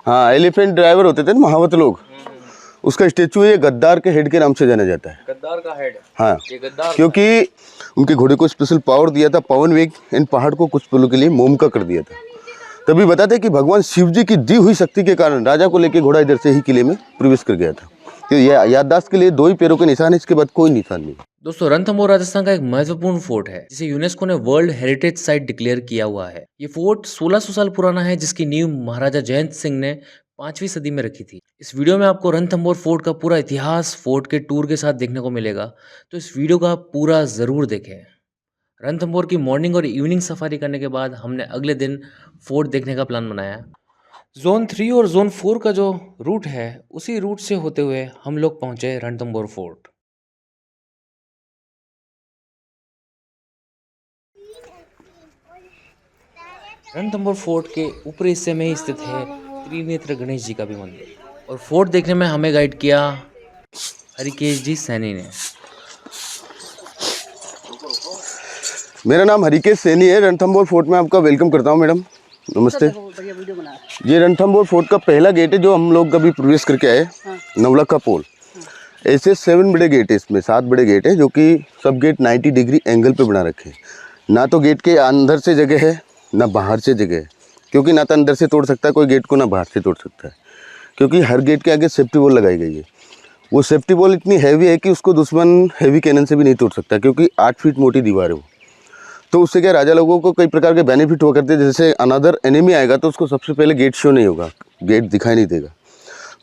हाँ, elephant driver होते थे ना महावत लोग, उसका स्टेचू ये गद्दार के हेड के नाम से जाना जाता है। गद्दार का हेड? हाँ, ये गद्दार क्योंकि उनके घोड़े को स्पेशल पावर दिया था, पवन वेग, इन पहाड़ को कुछ पलों के लिए मोम का कर दिया था। तभी बताते कि भगवान शिव जी की दी हुई शक्ति के कारण राजा को लेकर घोड़ा इधर से ही किले में प्रवेश कर गया था। तो ये याददाश्त के लिए 2 ही पैरों के निशान है, इसके बाद कोई निशान नहीं। दोस्तों, रणथंभौर राजस्थान का एक महत्वपूर्ण फोर्ट है जिसे यूनेस्को ने वर्ल्ड हेरिटेज साइट डिक्लेयर किया हुआ है। ये फोर्ट 1600 साल पुराना है, जिसकी नींव महाराजा जयंत सिंह ने 5वीं सदी में रखी थी। इस वीडियो में आपको रणथंभौर फोर्ट का पूरा इतिहास फोर्ट के टूर के साथ देखने को मिलेगा, तो इस वीडियो को आप पूरा जरूर देखें। रणथंभौर की मॉर्निंग और इवनिंग सफारी करने के बाद हमने अगले दिन फोर्ट देखने का प्लान बनाया। जोन 3 और जोन 4 का जो रूट है, उसी रूट से होते हुए हम लोग पहुंचे रणथंभौर फोर्ट। रणथंभौर फोर्ट के ऊपरी हिस्से में ही स्थित है त्रिनेत्र गणेश जी का भी मंदिर। और फोर्ट देखने में हमें गाइड किया हरिकेश जी सैनी ने। मेरा नाम हरिकेश सैनी है। रणथंभौर फोर्ट में आपका वेलकम करता हूँ मैडम, नमस्ते। ये रणथंभौर फोर्ट का पहला गेट है जो हम लोग कभी प्रवेश करके आए। नवलखा पोल, ऐसे 7 बड़े गेट है, इसमें 7 बड़े गेट है, जो कि सब गेट 90 डिग्री एंगल पे बना रखे हैं। ना तो गेट के अंदर से जगह है, ना बाहर से जगह है, क्योंकि ना तो अंदर से तोड़ सकता है कोई गेट को, ना बाहर से तोड़ सकता है, क्योंकि हर गेट के आगे सेफ्टी वॉल लगाई गई है। वो सेफ्टी वॉल इतनी हैवी है कि उसको दुश्मन हैवी कैनन से भी नहीं तोड़ सकता, क्योंकि 8 फीट मोटी दीवार है वो। तो उससे क्या राजा लोगों को कई प्रकार के बेनिफिट हुआ करते हैं। जैसे अनदर एनिमी आएगा तो उसको सबसे पहले गेट शो नहीं होगा, गेट दिखाई नहीं देगा।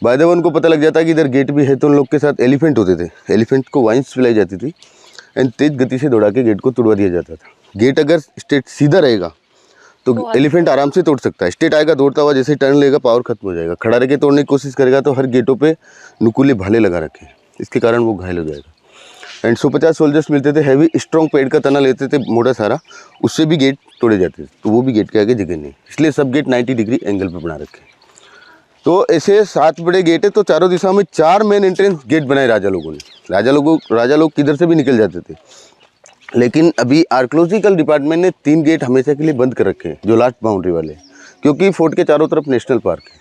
बाय द वे उनको पता लग जाता है कि इधर गेट भी है, तो उन लोग के साथ एलिफेंट होते थे, एलिफेंट को वाइन्स पिलाई जाती थी एंड तेज गति से दौड़ा के गेट को तोड़वा दिया जाता था। गेट अगर स्ट्रेट सीधा रहेगा तो एलिफेंट आराम से तोड़ सकता है। स्ट्रेट आएगा दौड़ता हुआ, जैसे टर्न लेगा पावर खत्म हो जाएगा। खड़ा रह के तोड़ने की कोशिश करेगा तो हर गेटों पे नुकीले भाले लगा रखे, इसके कारण वो घायल हो जाएगा। एंड 150 सोल्जर्स मिलते थे, हैवी स्ट्रॉन्ग पेड़ का तना लेते थे मोटा सारा, उससे भी गेट तोड़े जाते थे, तो वो भी गेट के आगे जगह नहीं, इसलिए सब गेट 90 डिग्री एंगल पे बना रखे। तो ऐसे 7 बड़े गेट है, तो चारों दिशा में 4 मेन एंट्रेंस गेट बनाए राजा लोगों ने। राजा लोग किधर से भी निकल जाते थे, लेकिन अभी आर्कियोलॉजिकल डिपार्टमेंट ने 3 गेट हमेशा के लिए बंद कर रखे हैं, जो लास्ट बाउंड्री वाले, क्योंकि फोर्ट के चारों तरफ नेशनल पार्क है।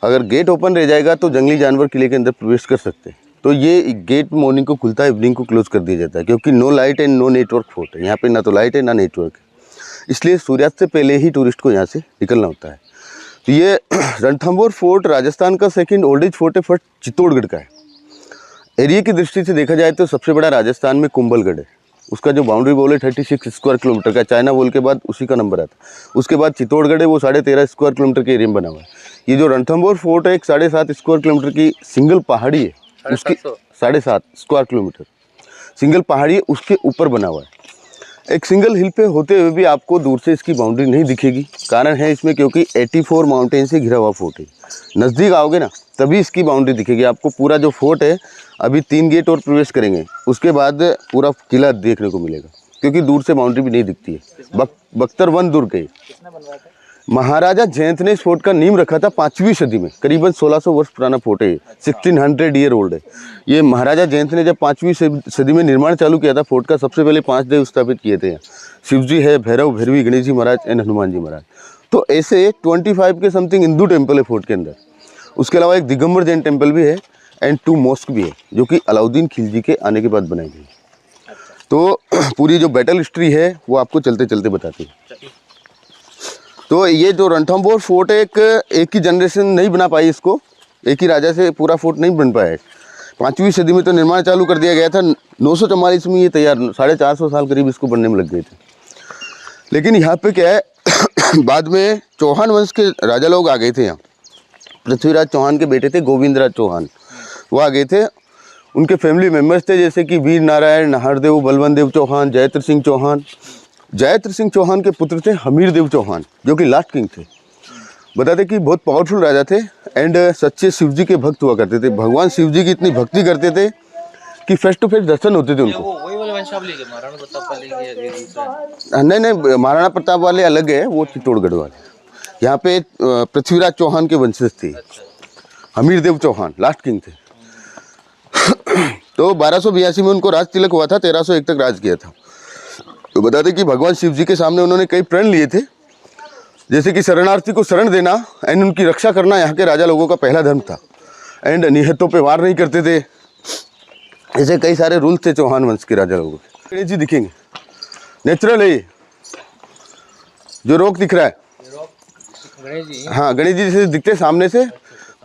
अगर गेट ओपन रह जाएगा तो जंगली जानवर किले के अंदर प्रवेश कर सकते हैं। तो ये गेट मॉर्निंग को खुलता है, इवनिंग को क्लोज कर दिया जाता है, क्योंकि no light and no network fort है। यहाँ पे ना तो लाइट है ना नेटवर्क है, इसलिए सूर्यास्त से पहले ही टूरिस्ट को यहाँ से निकलना होता है। तो ये रणथंभौर फोर्ट राजस्थान का सेकंड ओल्डेज फोर्ट है, फर्स्ट चित्तौड़गढ़ का है। एरिया की दृष्टि से देखा जाए तो सबसे बड़ा राजस्थान में कुंभलगढ़ है, उसका जो बाउंड्री वॉल है 36 स्क्वायर किलोमीटर का, चाइना वॉल के बाद उसी का नंबर आता है। उसके बाद चित्तौड़गढ़ है, वो 13.5 स्क्वायर किलोमीटर के एरिया में बना हुआ है। ये जो रणथंभौर फोर्ट है, एक 7.5 स्क्वायर किलोमीटर की सिंगल पहाड़ी है, उसकी 7.5 स्क्वायर किलोमीटर सिंगल पहाड़ी है, उसके ऊपर बना हुआ है। एक सिंगल हिल पे होते हुए भी आपको दूर से इसकी बाउंड्री नहीं दिखेगी। कारण है इसमें क्योंकि 84 माउंटेन से घिरा हुआ फोर्ट है। नज़दीक आओगे ना तभी इसकी बाउंड्री दिखेगी आपको। पूरा जो फोर्ट है, अभी 3 गेट और प्रवेश करेंगे, उसके बाद पूरा किला देखने को मिलेगा, क्योंकि दूर से बाउंड्री भी नहीं दिखती है। बख्तर दुर्ग है। महाराजा जयंत ने इस फोर्ट का नींव रखा था 5वीं सदी में, करीबन 1600 वर्ष पुराना फोर्ट है, 1600 ईयर ओल्ड है। ये महाराजा जयंत ने जब 5वीं सदी में निर्माण चालू किया था फोर्ट का, सबसे पहले 5 देव स्थापित किए थे। शिव जी है, भैरव भैरवी, गणेश जी महाराज एंड हनुमान जी महाराज। तो ऐसे 25 के समथिंग हिंदू टेम्पल है फोर्ट के अंदर। उसके अलावा एक दिगंबर जैन टेम्पल भी है एंड 2 मॉस्क भी है, जो कि अलाउद्दीन खिलजी के आने के बाद बनाई गई। तो पूरी जो बैटल हिस्ट्री है वो आपको चलते चलते बताती है। तो ये जो रणथंभौर फोर्ट है, एक ही जनरेशन नहीं बना पाई इसको, एक ही राजा से पूरा फोर्ट नहीं बन पाया है। 5वीं सदी में तो निर्माण चालू कर दिया गया था, 944 में ये तैयार, 450 साल करीब इसको बनने में लग गए थे। लेकिन यहाँ पे क्या है बाद में चौहान वंश के राजा लोग आ गए थे यहाँ। पृथ्वीराज चौहान के बेटे थे गोविंदराज चौहान, वो आ गए थे। उनके फैमिली मेम्बर्स थे, जैसे कि वीर नारायण, नाहरदेव, बलवंत देव चौहान, जयत्र सिंह चौहान। जयत्र सिंह चौहान के पुत्र थे हमीर देव चौहान, जो कि लास्ट किंग थे। बताते कि बहुत पावरफुल राजा थे एंड सच्चे शिव जी के भक्त हुआ करते थे। भगवान शिव जी की इतनी भक्ति करते थे कि फेस टू फेस दर्शन होते थे उनको। नहीं, महाराणा प्रताप वाले अलग है, वो चित्तौड़गढ़ वाले। यहाँ पे पृथ्वीराज चौहान के वंशज थे, हमीर देव चौहान लास्ट किंग थे। तो 1282 में उनको राज तिलक हुआ था, 1301 तक राज किया था। तो बताते कि भगवान शिव जी के सामने उन्होंने कई प्रण लिए थे, जैसे कि शरणार्थी को शरण देना एंड उनकी रक्षा करना यहाँ के राजा लोगों का पहला धर्म था। एंड निहत्तों पे वार नहीं करते थे। ऐसे कई सारे रूल थे चौहान वंश के राजा लोगों के। गणेश जी दिखेंगे, नेचुरल है ये जो रॉक दिख रहा है। गणेश जी, हाँ, गणेश जी जैसे दिखते सामने से।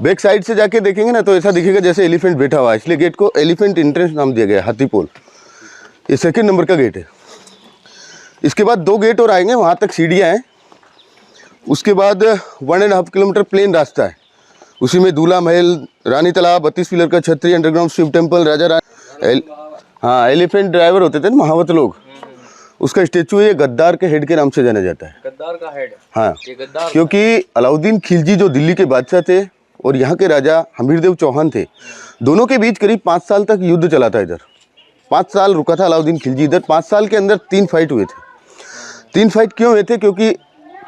बैक साइड से जाके देखेंगे ना तो ऐसा दिखेगा जैसे एलिफेंट बैठा हुआ है, इसलिए गेट को एलिफेंट एंट्रेंस नाम दिया गया है, हाथी पोल। ये सेकंड नंबर का गेट है। इसके बाद 2 गेट और आएंगे, वहाँ तक सीढ़ियाँ हैं। उसके बाद 1.5 किलोमीटर प्लेन रास्ता है, उसी में दूल्हा महल, रानी तालाब, 32 पिलर का छतरी, अंडरग्राउंड शिव टेम्पल, राजा रानी। हाँ, एलिफेंट ड्राइवर होते थे ना महावत लोग, उसका स्टेचू है। ये गद्दार के हेड के नाम से जाना जाता है। गद्दार का हेड? हाँ, ये गद्दार, क्योंकि अलाउद्दीन खिलजी जो दिल्ली के बादशाह थे और यहाँ के राजा हमीरदेव चौहान थे, दोनों के बीच करीब 5 साल तक युद्ध चला था। इधर 5 साल रुका था अलाउद्दीन खिलजी इधर। 5 साल के अंदर 3 फाइट हुए थे। 3 फाइट क्यों हुए थे? क्योंकि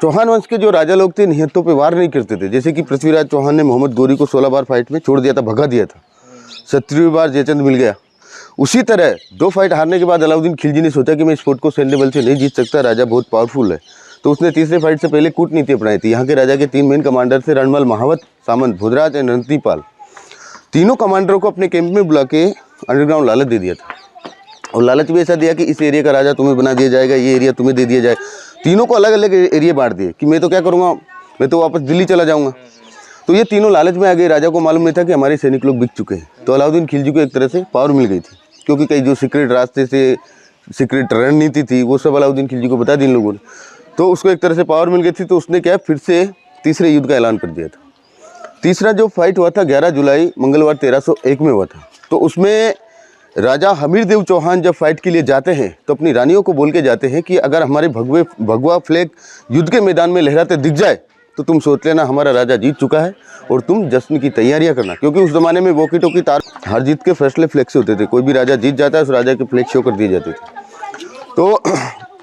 चौहान वंश के जो राजा लोग थे निहत्तों पे वार नहीं करते थे। जैसे कि पृथ्वीराज चौहान ने मोहम्मद गोरी को 16 बार फाइट में छोड़ दिया था, भगा दिया था। 17वीं बार जयचंद मिल गया। उसी तरह 2 फाइट हारने के बाद अलाउद्दीन खिलजी ने सोचा कि मैं इस फोर्ट को सैन्य बल से नहीं जीत सकता, राजा बहुत पावरफुल है। तो उसने तीसरे फाइट से पहले कूटनीति अपनाई थी। यहाँ के राजा के 3 मेन कमांडर थे, रणमल, महावत, सामंत, भोजराज एंड रणतीपाल। तीनों कमांडरों को अपने कैंप में बुला के अंडरग्राउंड लालच दे दिया था। और लालच भी ऐसा दिया कि इस एरिया का राजा तुम्हें बना दिया जाएगा, ये एरिया तुम्हें दे दिया जाए। तीनों को अलग अलग एरिया बांट दिए कि मैं तो क्या करूँगा, मैं तो वापस दिल्ली चला जाऊँगा। तो ये तीनों लालच में आ गए। राजा को मालूम नहीं था कि हमारे सैनिक लोग बिक चुके हैं। तो अलाउद्दीन खिलजी को एक तरह से पावर मिल गई थी, क्योंकि कई जो सीक्रेट रास्ते से सीक्रेट रणनीति थी वो सब अलाउद्दीन खिलजी को बता दी इन लोगों ने। तो उसको एक तरह से पावर मिल गई थी। तो उसने क्या फिर से तीसरे युद्ध का ऐलान कर दिया था। तीसरा जो फाइट हुआ था 11 जुलाई मंगलवार 1301 में हुआ था। तो उसमें राजा हमीरदेव चौहान जब फाइट के लिए जाते हैं तो अपनी रानियों को बोल के जाते हैं कि अगर हमारे भगवा फ्लैग युद्ध के मैदान में लहराते दिख जाए तो तुम सोच लेना हमारा राजा जीत चुका है और तुम जश्न की तैयारियां करना। क्योंकि उस ज़माने में वॉकी टॉकी तार हर जीत के फैसले फ्लैग से होते थे। कोई भी राजा जीत जाता है उस राजा के फ्लैग शो कर दिए जाते थे। तो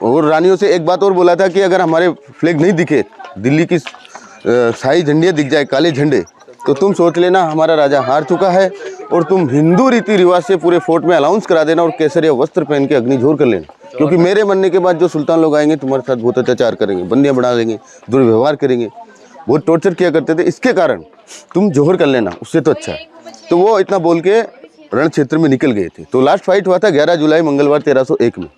और रानियों से एक बात और बोला था कि अगर हमारे फ्लैग नहीं दिखे, दिल्ली की शाही झंडियाँ दिख जाए, काले झंडे, तो तुम सोच लेना हमारा राजा हार चुका है और तुम हिंदू रीति रिवाज से पूरे फोर्ट में अनाउंस करा देना और केसरिया वस्त्र पहन के अग्निझोर कर लेना। क्योंकि मेरे मरने के बाद जो सुल्तान लोग आएंगे तुम्हारे साथ बहुत अत्याचार करेंगे, बंदियाँ बना देंगे, दुर्व्यवहार करेंगे, बहुत टॉर्चर किया करते थे। इसके कारण तुम जोहर कर लेना, उससे तो अच्छा है। तो वो इतना बोल के रण क्षेत्र में निकल गए थे। तो लास्ट फाइट हुआ था 11 जुलाई मंगलवार 1301 में।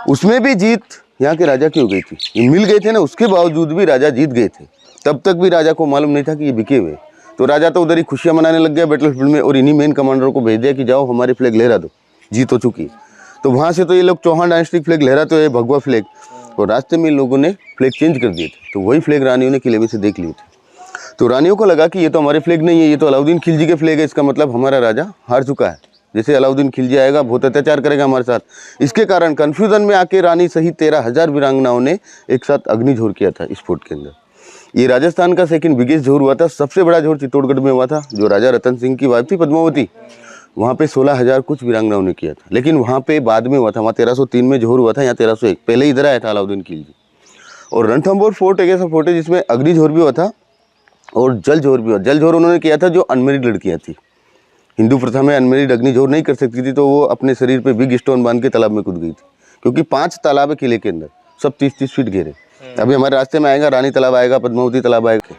उसमें भी जीत यहाँ के राजा की हो गई थी। ये मिल गए थे ना, उसके बावजूद भी राजा जीत गए थे। तब तक भी राजा को मालूम नहीं था कि ये बिके हुए। तो राजा तो उधर ही खुशियाँ मनाने लग गया बैटलफील्ड में और इन्हीं मेन कमांडरों को भेज दिया कि जाओ हमारी फ्लैग लहरा दो, जीत हो चुकी है। तो वहाँ से तो ये लोग चौहान डायनेस्टी फ्लैग लहराते हुए भगवा फ्लैग, और रास्ते में इन लोगों ने फ्लैग चेंज कर दिए थे। तो वही फ्लैग रानियों ने किले में से देख लिए थे। तो रानियों को लगा कि ये तो हमारे फ्लैग नहीं है, ये तो अलाउद्दीन खिलजी के फ्लैग है, इसका मतलब हमारा राजा हार चुका है। जैसे अलाउद्दीन खिलजी आएगा बहुत अत्याचार करेगा हमारे साथ। इसके कारण कन्फ्यूजन में आके रानी सहित 13,000 वीरांगनाओं ने एक साथ अग्निझोर किया था इस फोर्ट के अंदर। ये राजस्थान का सेकंड बिगेस्ट झोर हुआ था। सबसे बड़ा झोर चित्तौड़गढ़ में हुआ था, जो राजा रतन सिंह की वाइफ थी पद्मावती, वहाँ पे 16,000 कुछ वीरांगनाओं ने किया था। लेकिन वहाँ पे बाद में हुआ था, वहाँ 1303 में झोर हुआ था, यहाँ 1301। पहले इधर आया था अलाउद्दीन खिलजी। और रणथंभौर फोर्ट एक ऐसा फोर्ट है जिसमें अग्निझोर भी हुआ था और जल झोर भी हुआ। जल झोर उन्होंने किया था जो अनमेरिड लड़कियाँ थी। हिंदू प्रथा में अनमेरिड अग्निझोर नहीं कर सकती थी, तो वो अपने शरीर पे बिग स्टोन बांध के तालाब में कूद गई थी। क्योंकि 5 तालाब है किले के अंदर, सब 30-30 फीट घेरे। अभी हमारे रास्ते में आएगा रानी तालाब आएगा, पद्मावती तालाब आएगा।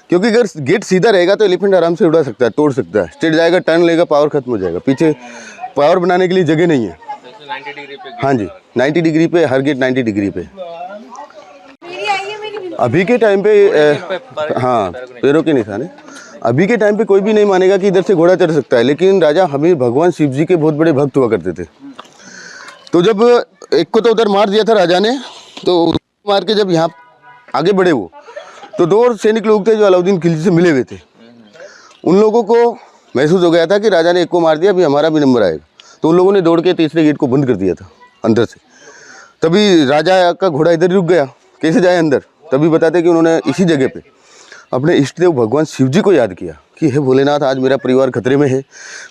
क्योंकि अगर गेट सीधा रहेगा तो एलिफेंट आराम से उड़ा सकता है, तोड़ सकता है। स्ट्रेट जाएगा, टर्न लेगा, पावर खत्म हो जाएगा। पीछे पावर बनाने के लिए जगह नहीं है। 90 डिग्री पे? हाँ जी, 90 डिग्री पे, हर गेट 90 डिग्री पे। अभी के टाइम पे हाँ, पैरों के निशान है। अभी के टाइम पे कोई भी नहीं मानेगा कि इधर से घोड़ा चढ़ सकता है। लेकिन राजा हमीर भगवान शिव जी के बहुत बड़े भक्त हुआ करते थे। तो जब एक को तो उधर मार दिया था राजा ने, तो मार के जब यहाँ आगे बढ़े वो, तो 2 और सैनिक लोग थे जो अलाउद्दीन खिलजी से मिले हुए थे। उन लोगों को महसूस हो गया था कि राजा ने एक को मार दिया, अभी हमारा भी नंबर आएगा। तो उन लोगों ने दौड़ के तीसरे गेट को बंद कर दिया था अंदर से। तभी राजा का घोड़ा इधर रुक गया, कैसे जाए अंदर। तभी बताते कि उन्होंने इसी जगह पे अपने इष्ट देव भगवान शिव जी को याद किया कि हे भोलेनाथ, आज मेरा परिवार खतरे में है,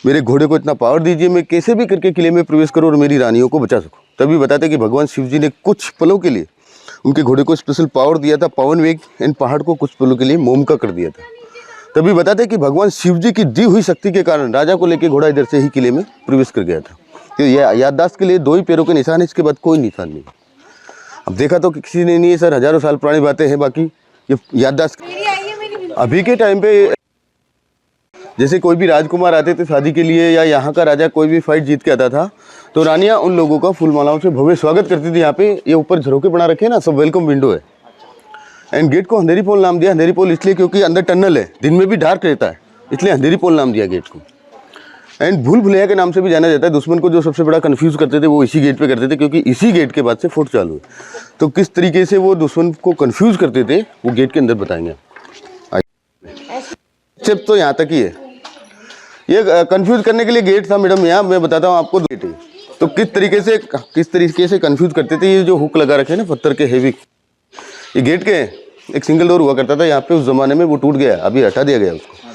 मेरे घोड़े को इतना पावर दीजिए, मैं कैसे भी करके किले में प्रवेश करूँ और मेरी रानियों को बचा सकूँ। तभी बताते कि भगवान शिव जी ने कुछ पलों के लिए उनके घोड़े को स्पेशल पावर दिया था, पवन वेग, एंड पहाड़ को कुछ पलों के लिए मोम का कर दिया था। तभी बताते कि भगवान शिव जी की दी हुई शक्ति के कारण राजा को लेकर घोड़ा इधर से ही किले में प्रवेश कर गया था। तो यह याददाश्त के लिए 2 ही पैरों के निशान है, इसके बाद कोई निशान नहीं। अब देखा तो किसी ने नहीं है सर, हजारों साल पुरानी बातें हैं, बाकी ये याददाश्त अभी के टाइम पे जैसे कोई भी राजकुमार आते थे शादी के लिए या यहाँ का राजा कोई भी फाइट जीत के आता था तो रानियाँ उन लोगों का फूल मालाओं से भव्य स्वागत करती थी। यहाँ पे ये ऊपर झरोके बना रखे हैं ना, सब वेलकम विंडो है। एंड गेट को अंधेरी पोल नाम दिया, अंधेरी पोल इसलिए क्योंकि अंदर टनल है, दिन में भी डार्क रहता है, इसलिए अंधेरी पोल नाम दिया गेट को। एंड भूल भुलैया के नाम से भी जाना जाता है। दुश्मन को जो सबसे बड़ा कंफ्यूज करते थे वो इसी गेट पे करते थे, क्योंकि इसी गेट के बाद से फोर्ट चालू है। तो किस तरीके से वो दुश्मन को कंफ्यूज करते थे वो गेट के अंदर बताएंगे। सिर्फ तो यहाँ तक ही है, ये कंफ्यूज करने के लिए गेट था मैडम। यहाँ मैं बताता हूँ आपको, गेट है तो किस तरीके से कंफ्यूज करते थे। ये जो हुक लगा रखे हैं ना पत्थर के हेवी, ये गेट के एक सिंगल डोर हुआ करता था यहाँ पे उस जमाने में, वो टूट गया, अभी हटा दिया गया उसको।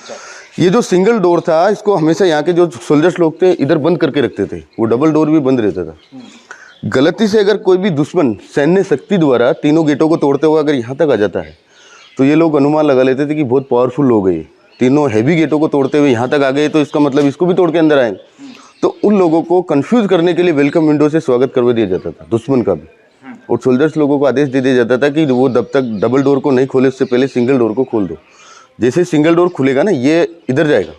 ये जो सिंगल डोर था इसको हमेशा यहाँ के जो सोल्जर्स लोग थे इधर बंद करके रखते थे, वो डबल डोर भी बंद रहता था। गलती से अगर कोई भी दुश्मन सैन्य शक्ति द्वारा तीनों गेटों को तोड़ते हुए अगर यहाँ तक आ जाता है तो ये लोग अनुमान लगा लेते थे कि बहुत पावरफुल लोग हैं, तीनों हैवी गेटों को तोड़ते हुए यहाँ तक आ गए तो इसका मतलब इसको भी तोड़ के अंदर आएंगे। तो उन लोगों को कंफ्यूज करने के लिए वेलकम विंडो से स्वागत करवा दिया जाता था दुश्मन का भी। और सोल्जर्स लोगों को आदेश दे दिया जाता था कि वो जब तक डबल डोर को नहीं खोले उससे पहले सिंगल डोर को खोल दो। जैसे सिंगल डोर खुलेगा ना, ये इधर जाएगा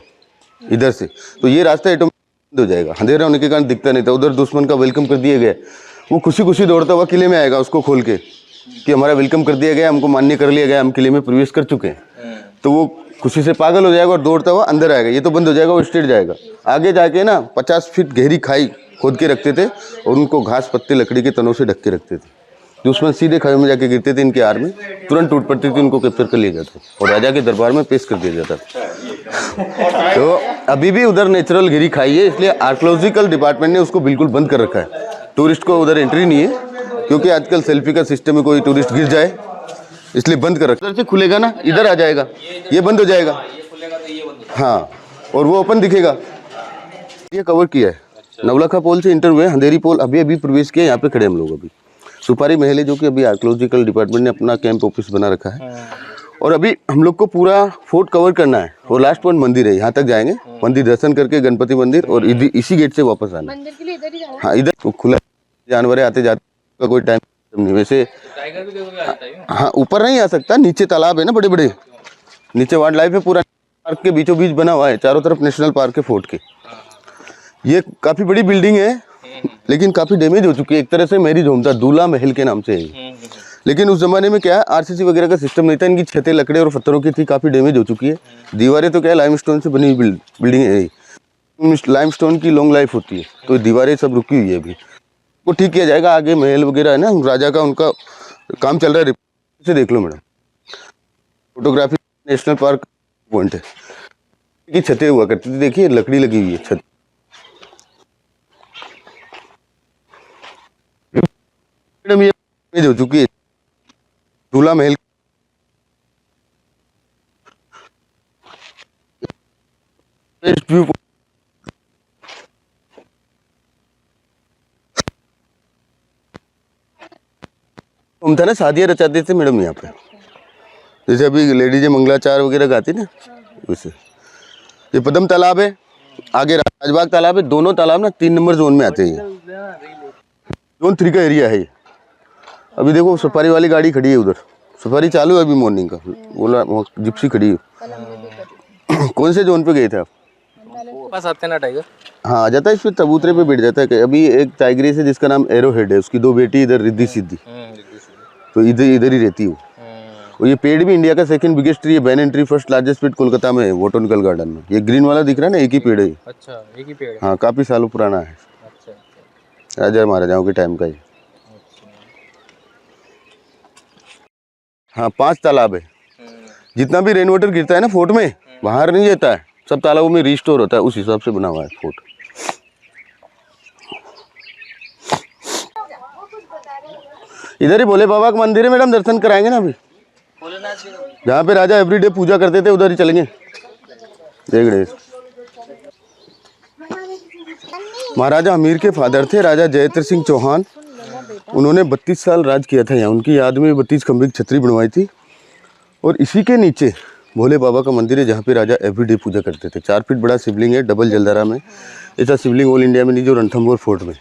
इधर से, तो ये रास्ता ऑटोमेटिक हो जाएगा। अंधेरा होने के कारण दिखता नहीं था, उधर दुश्मन का वेलकम कर दिया गया। वो खुशी खुशी दौड़ता हुआ किले में आएगा उसको खोल के कि हमारा वेलकम कर दिया गया, हमको मान्य कर लिया गया, हम किले में प्रवेश कर चुके हैं। तो वो खुशी से पागल हो जाएगा और दौड़ता हुआ अंदर आएगा। ये तो बंद हो जाएगा, वो स्ट्रेट जाएगा। आगे जाके ना 50 फीट गहरी खाई खोद के रखते थे और उनको घास पत्ते लकड़ी के तनों से ढक के रखते थे। दुश्मन सीधे खाई में जाके गिरते थे, इनके आर में तुरंत टूट पड़ती थी, उनको कैप्चर कर लिया जाता और राजा के दरबार में पेश कर दिया जाता था। तो अभी भी उधर नेचुरल घिरी खाई है, इसलिए आर्कोलॉजिकल डिपार्टमेंट ने उसको बिल्कुल बंद कर रखा है। टूरिस्ट को उधर एंट्री नहीं है, क्योंकि आजकल सेल्फी का सिस्टम में कोई टूरिस्ट गिर जाए इसलिए बंद कर रखा है। इधर से खुलेगा ना, इधर आ जाएगा, ये बंद हो जाएगा। हाँ, और वो ओपन दिखेगा। ये कवर किया है, नवलखा पोल से इंटर हुए, अंधेरी पोल अभी प्रवेश किया। यहाँ पे खड़े हम लोग अभी। सुपारी महल है जो कि अभी आर्कोलॉजिकल डिपार्टमेंट ने अपना कैंप ऑफिस बना रखा है। और अभी हम लोग को पूरा फोर्ट कवर करना है और लास्ट पॉइंट मंदिर है, यहाँ तक जाएंगे। मंदिर दर्शन करके गणपति मंदिर और इसी गेट से वापस आना। मंदिर के लिए इधर ही जाना। हाँ, इधर तो खुला, जानवर आते जाते का कोई टाइम नहीं। वैसे टाइगर भी देखोगे आता है। हाँ, ऊपर नहीं आ सकता, नीचे तालाब है ना बड़े बड़े, नीचे वाइल्ड लाइफ है। पूरा पार्क के बीचों बीच बना हुआ है, चारों तरफ नेशनल पार्क है फोर्ट के। ये काफी बड़ी बिल्डिंग है लेकिन काफी डैमेज हो चुकी है। एक तरह से मैरिज होम था, दूल्हा महल के नाम से है। लेकिन उस जमाने में क्या है, आरसीसी वगैरह का सिस्टम नहीं था। इनकी छतें लकड़े और पत्थरों की थी, काफी डैमेज हो चुकी है। दीवारें तो क्या है, लाइमस्टोन से बनी हुई बिल्डिंग है। लाइमस्टोन की लॉन्ग लाइफ होती है, तो दीवारें सब रुकी हुई है। अभी वो ठीक किया जाएगा। आगे महल वगैरह है ना, राजा का उनका काम चल रहा है, से देख लो madam. Photography national park point है की छतें हुआ करती थी, देखिए लकड़ी लगी हुई है छत। मैडम ये हो चुकी है दूल्हा महल। हम था ना, शादियाँ रचाते थे मैडम यहाँ पे, जैसे अभी लेडीज मंगलाचार वगैरह गाती ना, वैसे। ये पदम तालाब है, आगे राजबाग तालाब है। दोनों तालाब ना 3 नंबर जोन में आते हैं। जोन 3 का एरिया है ये। अभी देखो सफारी वाली गाड़ी खड़ी है उधर, सफारी चालू है अभी मॉर्निंग का, बोला जिप्सी खड़ी है। कौन से जोन पे गए थे आप? पास आते ना टाइगर। हाँ, आ जाता है, इस पे चबूतरे पे बैठ जाता है। अभी एक टाइग्रेस है जिसका नाम एरो हेड है, उसकी 2 बेटी इधर रिद्धि सिद्धि, तो इधर ही रहती है। और ये पेड़ भी इंडिया का 2nd बिगेस्ट ट्री है, बैनन ट्री 1st लार्जेस्ट पेड़ कोलकाता में है, बोटैनिकल गार्डन में। ये ग्रीन वाला दिख रहा है ना, एक ही पेड़ है। अच्छा, एक ही पेड़ है। हाँ, काफी सालों पुराना है। अच्छा, राजा महाराजाओं के टाइम का ही। हाँ, 5 तालाब है। जितना भी रेन वाटर गिरता है ना फोर्ट में, बाहर नहीं जाता है, सब तालाबों में रिस्टोर होता है। उस हिसाब से बना हुआ है फोर्ट। इधर ही भोले बाबा का मंदिर है मैडम, दर्शन कराएंगे ना अभी। जहाँ पे राजा एवरीडे पूजा करते थे उधर ही चलेंगे। देख रहे, महाराजा अमीर के फादर थे राजा जयेंद्र सिंह चौहान। उन्होंने 32 साल राज किया था यहाँ। उनकी याद में 32 खंबे की छतरी बनवाई थी। और इसी के नीचे भोले बाबा का मंदिर है, जहाँ पे राजा एवरीडे पूजा करते थे। 4 फीट बड़ा शिवलिंग है, डबल जलधारा में। ऐसा शिवलिंग ऑल इंडिया में नहीं जो रणथंभौर फोर्ट में।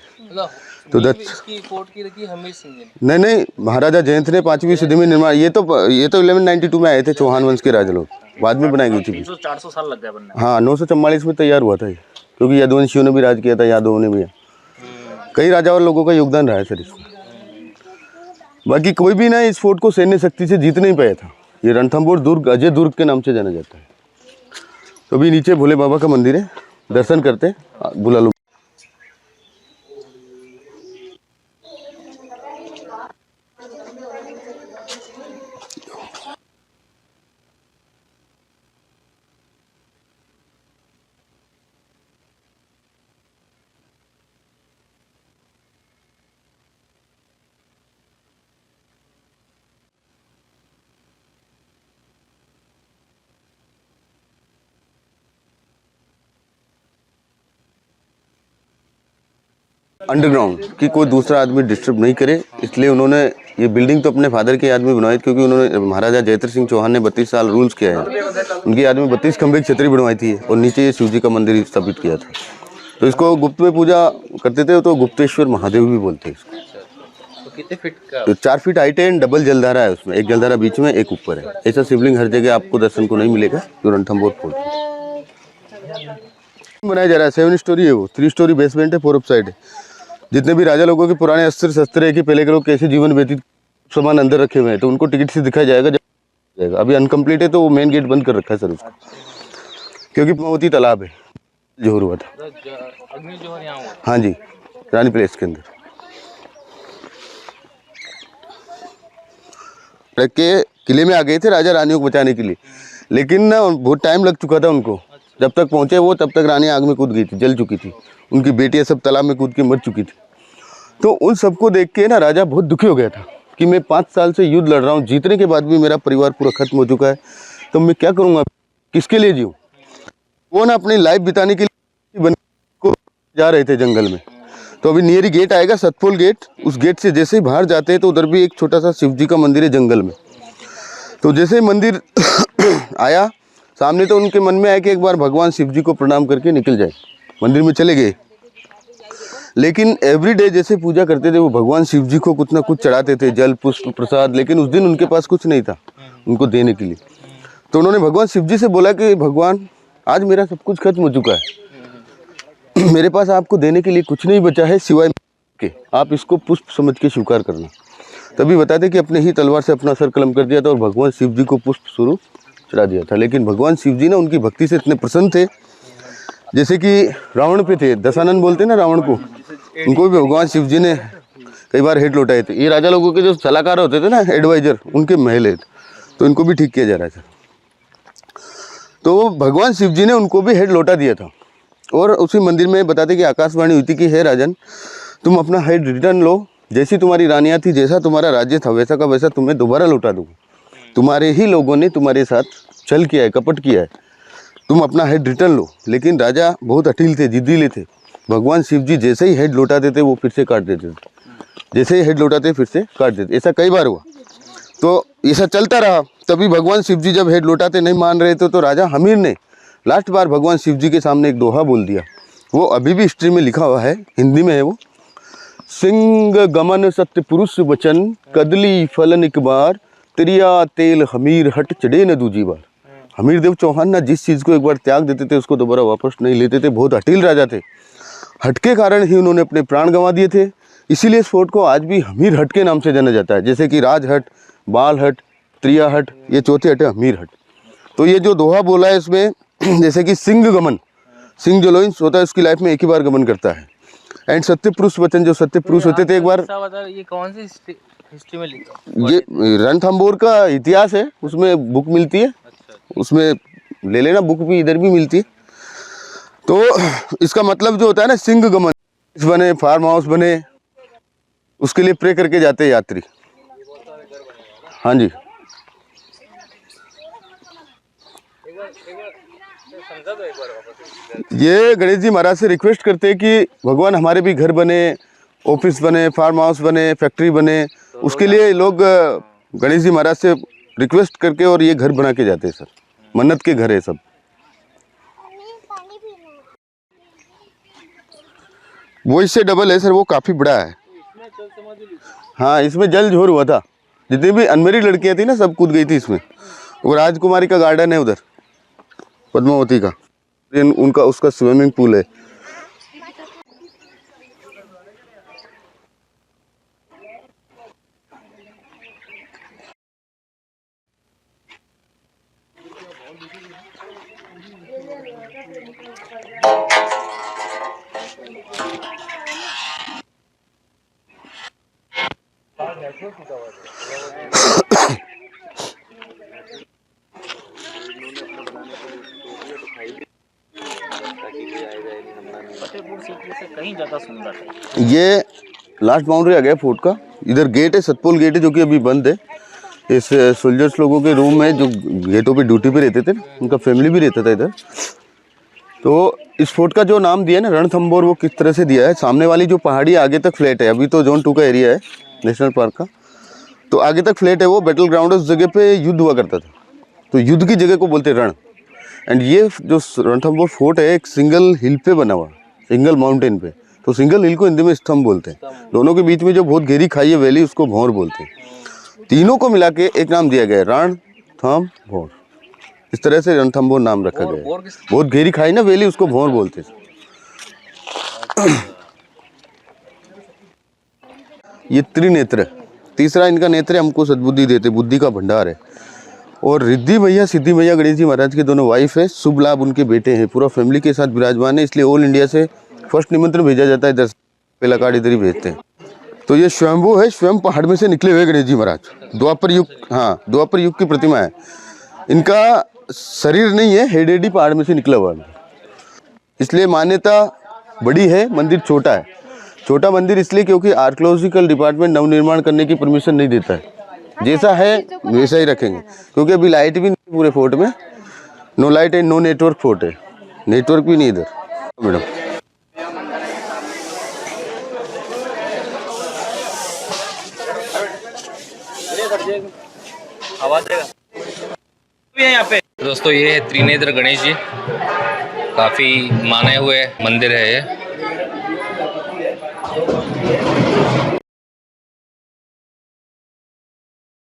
तो नींव 10 इसकी फोर्ट की रखी हमीर सिंह ने। नहीं महाराजा जयंत ने 5वीं सदी में निर्माण, ये तो 1192 में आए थे चौहान वंश के राजा लोग, बाद में बनाई गई थी। 300-400 साल लग गया बनने। हाँ 944 में तैयार हुआ था ये, क्योंकि यदुवंशियों ने भी राज किया था, यादवों ने भी, कई राजा और लोगों का योगदान रहा है सर इसमें। बाकी कोई भी ना इस फोर्ट को सैन्य शक्ति से जीत नहीं पाया था। ये रणथंभौर दुर्ग अजय दुर्ग के नाम से जाना जाता है। तो अभी नीचे भोले बाबा का मंदिर है, दर्शन करते हैं, बुला लो। अंडरग्राउंड कि कोई दूसरा आदमी डिस्टर्ब नहीं करे, इसलिए उन्होंने ये बिल्डिंग तो अपने फादर के याद में बनवाई, क्योंकि उन्होंने महाराजा जयत्र सिंह चौहान ने 32 साल रूल्स किया है, उनकी याद में 32 खंबे की छतरी बनवाई थी और नीचे ये शिव जी का मंदिर स्थापित किया था। तो इसको गुप्त में पूजा करते थे, तो गुप्तेश्वर महादेव भी बोलते हैं इसको। तो कितने फीट का? तो 4 फीट हाइट है, डबल जलधारा है उसमें, एक जलधारा बीच में एक ऊपर है। ऐसा शिवलिंग हर जगह आपको दर्शन को नहीं मिलेगा जो रणथंभौर फोर्ट बनाया जा रहा है। 7 स्टोरी है वो, 3 स्टोरी बेसमेंट है, 4 अप साइड है। जितने भी राजा लोगों के पुराने अस्त्र शस्त्र है कि पहले के लोग कैसे जीवन व्यतीत, सामान अंदर रखे हुए हैं, तो उनको टिकट से दिखाया जाएगा जब जाएगा। अभी अनकम्प्लीट है तो वो मेन गेट बंद कर रखा है सर उसको, क्योंकि पद्मावती तालाब है, जोहर हुआ था। अग्नि जोहर यहाँ हुआ? हाँ जी, रानी प्लेस के अंदर के किले में आ गए थे राजा रानियों को बचाने के लिए, लेकिन ना बहुत टाइम लग चुका था उनको। जब तक पहुंचे वो तब तक रानी आग में कूद गई थी, जल चुकी थी, उनकी बेटियां सब तालाब में कूद के मर चुकी थी। तो उन सबको देख के ना राजा बहुत दुखी हो गया था कि मैं 5 साल से युद्ध लड़ रहा हूँ, जीतने के बाद भी मेरा परिवार पूरा खत्म हो चुका है, तो मैं क्या करूँगा, किसके लिए जीऊँ। वो ना अपनी लाइफ बिताने के लिए बन को जा रहे थे जंगल में। तो अभी नियरी गेट आएगा, सतपोल गेट, उस गेट से जैसे ही बाहर जाते हैं तो उधर भी एक छोटा सा शिव जी का मंदिर है जंगल में। तो जैसे ही मंदिर आया सामने, तो उनके मन में आया कि एक बार भगवान शिव जी को प्रणाम करके निकल जाए। मंदिर में चले गए, लेकिन एवरी डे जैसे पूजा करते थे वो भगवान शिव जी को कुछ ना कुछ चढ़ाते थे, जल पुष्प प्रसाद, लेकिन उस दिन उनके पास कुछ नहीं था उनको देने के लिए। तो उन्होंने भगवान शिव जी से बोला कि भगवान आज मेरा सब कुछ खत्म हो चुका है, मेरे पास आपको देने के लिए कुछ नहीं बचा है सिवाय के, आप इसको पुष्प समझ के स्वीकार करना। तभी बताते कि अपने ही तलवार से अपना सर कलम कर दिया था और भगवान शिव जी को पुष्प स्वरूप चढ़ा दिया था। लेकिन भगवान शिव जी ना उनकी भक्ति से इतने प्रसन्न थे, जैसे कि रावण पे थे, दशानन बोलते ना रावण को, उनको भी भगवान शिव जी ने कई बार हेड लौटाए थे। ये राजा लोगों के जो सलाहकार होते थे ना, एडवाइजर, उनके महल है, तो इनको भी ठीक किया जा रहा था। तो भगवान शिव जी ने उनको भी हेड लौटा दिया था। और उसी मंदिर में बताते कि आकाशवाणी हुई थी कि हे राजन, तुम अपना हेड रिटर्न लो, जैसी तुम्हारी रानियाँ थी, जैसा तुम्हारा राज्य था, वैसा का वैसा तुम्हें दोबारा लौटा दूँगा। तुम्हारे ही लोगों ने तुम्हारे साथ छल किया है, कपट किया है, तुम अपना हेड रिटर्न लो। लेकिन राजा बहुत अटील थे, जिद्दीले थे। भगवान शिव जी जैसे ही हेड लौटाते थे वो फिर से काट देते थे, जैसे ही हेड लौटाते फिर से काट देते। ऐसा कई बार हुआ, तो ऐसा चलता रहा। तभी भगवान शिव जी जब हेड लौटाते नहीं मान रहे थे, तो राजा हमीर ने लास्ट बार भगवान शिव जी के सामने एक दोहा बोल दिया। वो अभी भी हिस्ट्री में लिखा हुआ है, हिंदी में है वो। सिंह गमन सत्य पुरुष वचन, कदली फलन एक बार, त्रिया तेल हमीर हट चढ़े न दूजी बार। हमीर देव चौहान ना जिस चीज़ को एक बार त्याग देते थे उसको दोबारा वापस नहीं लेते थे। बहुत अटील राजा थे, हट के कारण ही उन्होंने अपने प्राण गंवा दिए थे। इसीलिए इस फोर्ट को आज भी हमीर हट के नाम से जाना जाता है। जैसे कि राज हट, बाल हट, त्रिया हट, ये चौथे हट है हमीर हट। तो ये जो दोहा बोला है इसमें, जैसे कि सिंह गमन, सिंह जो लोइंस होता है उसकी लाइफ में एक ही बार गमन करता है। एंड सत्य पुरुष वचन, जो सत्य पुरुष होते थे एक बार, ये कौन सी हिस्ट्री में लिखा? ये रणथंभौर का इतिहास है, उसमें बुक मिलती है, उसमें ले लेना, बुक भी इधर भी मिलती है। तो इसका मतलब जो होता है ना, सिंह गमन बने, फार्म हाउस बने, उसके लिए प्रे करके जाते हैं यात्री। हाँ जी, ये गणेश जी महाराज से रिक्वेस्ट करते हैं कि भगवान हमारे भी घर बने, ऑफिस बने, फार्म हाउस बने, फैक्ट्री बने। उसके लिए लोग गणेश जी महाराज से रिक्वेस्ट करके और ये घर बना के जाते हैं सर। मन्नत के घर है सब। वो इससे डबल है सर, वो काफ़ी बड़ा है। हाँ, इसमें जल झोर हुआ था, जितनी भी अनमेरिड लड़कियां थी ना सब कूद गई थी इसमें। वो राजकुमारी का गार्डन है उधर, पद्मावती का, उनका उसका स्विमिंग पूल है। फतेहपुर सिटी से कहीं ज्यादा सुंदर है। ये लास्ट बाउंड्री आ गया फोर्ट का। इधर गेट है, सतपोल गेट है, जो कि अभी बंद है। इस सोल्जर्स लोगों के रूम में जो गेटों पे ड्यूटी पे रहते थे, उनका फैमिली भी रहता था इधर। तो इस फोर्ट का जो नाम दिया है ना रणथंभौर, वो किस तरह से दिया है, सामने वाली जो पहाड़ी आगे तक फ्लैट है, अभी तो जोन 2 का एरिया है नेशनल पार्क का, तो आगे तक फ्लैट है, वो बैटल ग्राउंड है, उस जगह पे युद्ध हुआ करता था, तो युद्ध की जगह को बोलते हैं रण। एंड ये जो रणथंभौर फोर्ट है एक सिंगल हिल पे बना हुआ, सिंगल माउंटेन पे, तो सिंगल हिल को हिंदी में स्तंभ बोलते हैं। दोनों के बीच में जो बहुत गहरी खाई है वैली, उसको भौर बोलते हैं। तीनों को मिला के एक नाम दिया गया है, रणथंभौर। इस तरह से रणथंभौर नाम रखा गया है। बहुत गहरी खाई ना वैली, उसको भौर बोलते हैं। ये त्रिनेत्र, तीसरा इनका नेत्र हमको सद्बुद्धि देते, बुद्धि का भंडार है। और रिद्धि मैया सिद्धि मैया गणेश जी महाराज के दोनों वाइफ है, शुभ लाभ उनके बेटे हैं, पूरा फैमिली के साथ विराजमान है, इसलिए ऑल इंडिया से फर्स्ट निमंत्रण भेजा जाता है, इधर पहला कार्ड इधर ही भेजते हैं। तो ये स्वयंभू है, स्वयं पहाड़ में से निकले हुए गणेश जी महाराज, द्वापर युग, हाँ द्वापर युग की प्रतिमा है। इनका शरीर नहीं है, हेड ही पहाड़ में से निकला हुआ है, इसलिए मान्यता बड़ी है, मंदिर छोटा है। छोटा मंदिर इसलिए क्योंकि आर्कियोलॉजिकल डिपार्टमेंट नवनिर्माण करने की परमिशन नहीं देता है, जैसा है वैसा ही रखेंगे, क्योंकि अभी लाइट भी नहीं पूरे फोर्ट में, no light and no network fort है, नेटवर्क भी नहीं इधर मैडम। आवाज देगा भी है यहाँ पे। दोस्तों ये है त्रिनेत्र गणेश जी, काफी माने हुए मंदिर है ये।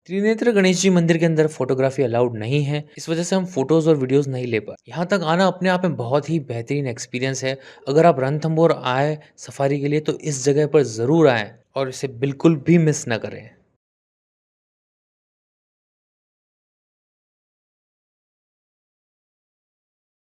त्रिनेत्र गणेश जी मंदिर के अंदर फोटोग्राफी अलाउड नहीं है, इस वजह से हम फोटोज और वीडियोस नहीं ले पाए। यहाँ तक आना अपने आप में बहुत ही बेहतरीन एक्सपीरियंस है। अगर आप रणथंभौर आए सफारी के लिए तो इस जगह पर ज़रूर आएँ और इसे बिल्कुल भी मिस ना करें।